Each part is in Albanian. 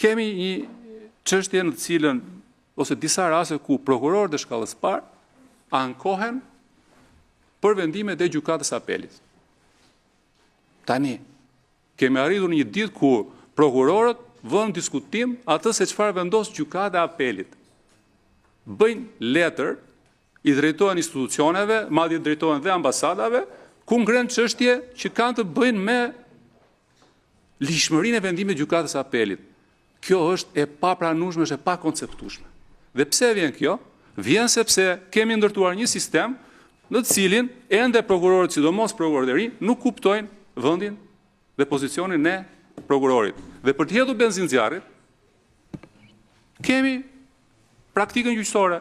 kemi një çështje në të cilën, ose disa raste ku prokurorët e shkallës parë ankohen për vendimet e gjykatës apelit. Tani, kemi arritur një ditë ku prokurorët vënë diskutim atë se çfarë vendos gjykata e apelit. Bëjnë letër, i drejtohen institucioneve, madje drejtohen dhe ambasadave, ku ngren çështje që kanë të bëjnë me lishmërinë e vendimit të gjykatës së apelit. Kjo është e papranueshme, është e pakonceptueshme. Dhe pse vjen kjo? Vjen sepse kemi ndërtuar një sistem në të cilin ende prokurorët, sidomos prokurorët e rinj, nuk kuptojnë vendin dhe pozicionin e prokurorit. Dhe për të hedhur benzinë zjarrit, kemi praktikën gjyqësore.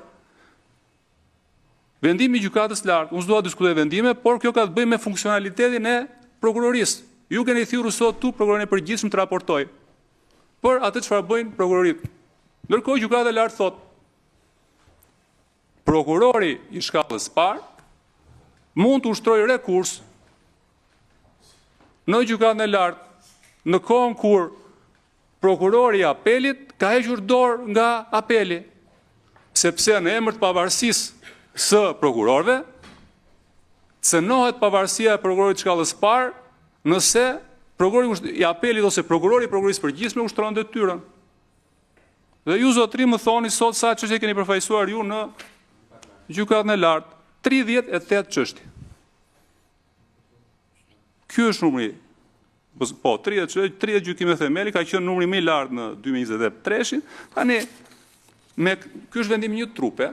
Vendimi i gjykatës lartë, unë s'dua të diskutoj vendime, por kjo ka të bëjë me funksionalitetin e prokurorisë. Ju keni thirrur sot tu prokurorin e përgjithshëm të raportoj për atë çfarë bëjnë prokurorit. Ndërkohë gjykata e lartë thotë, prokurori i shkallës parë mund të ushtrojë rekurs në gjykatën e lartë në kohën kur prokurori i apelit ka hequr dorë nga apeli, sepse në emër të pavarësisë së prokurorëve cënohet pavarësia e prokurorit të shkallës parë nëse prokurori i apelit ose prokurori i prokurorisë përgjithshme ushtron detyrën. Dhe ju zotëri më thoni sot sa çështje keni përfaqësuar ju në gjykatën e lartë, 38 çështje. Ky është numri. Po, 30 gjykime themeli ka qenë numri më i lartë në 2023-shin. Tani ky është vendim një trupe,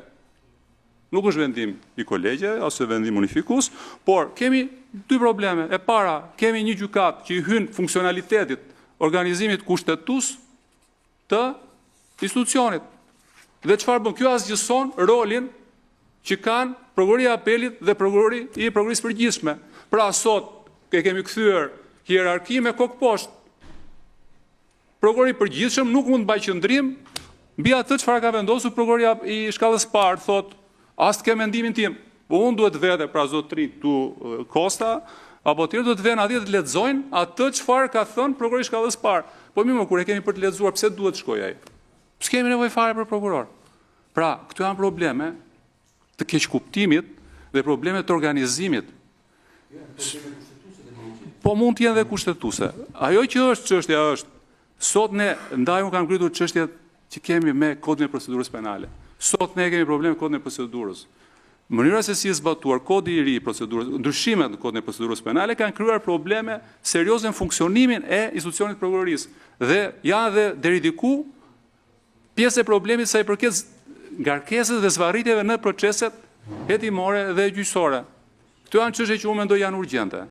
nuk është vendim i kolegjeve ose vendim unifikues, por kemi dy probleme. E para, kemi një gjykatë që i hyn funksionalitetit organizimit kushtetues të institucionit. Dhe çfarë bën? Kjo asgjëson rolin që kanë prokuroria e apelit dhe prokurori i prokurorisë përgjithshme. Pra sot kemi kthyer hierarki me kokë poshtë. Prokurori i përgjithshëm nuk mund të mbajë qendrim mbi atë çfarë ka vendosur prokuroria i shkallës parë, thotë, as të ke mendimin tim. Unë duhet vete, pra zotëri tu Kosta, apo tjerë duhet vënë atje të lexojnë atë çfarë ka thënë prokurori i shkallës parë. Po mirë, kur e kemi për të lexuar, pse duhet të shkojë ai? S'kemi nevojë fare për prokuror. Pra, këtu janë probleme të keqkuptimit dhe probleme të organizimit. Po mund të jenë dhe kushtetuese. Ajo që është çështja është, sot ne ndaj unë kam ngritur çështjet që kemi me kodin e procedurës penale. Sot ne kemi problem me kodin e procedurës. Mënyra se si është zbatuar kodi i ri i procedurës, ndryshimet në kodin e procedurës penale kanë krijuar probleme serioze në funksionimin e institucionit prokurorisë. Dhe janë dhe deri diku pjesë e problemit sa i përket ngarkesës dhe zvarritjeve në proceset hetimore dhe gjyqësore. Këto janë çështje që unë mendoj janë urgjente.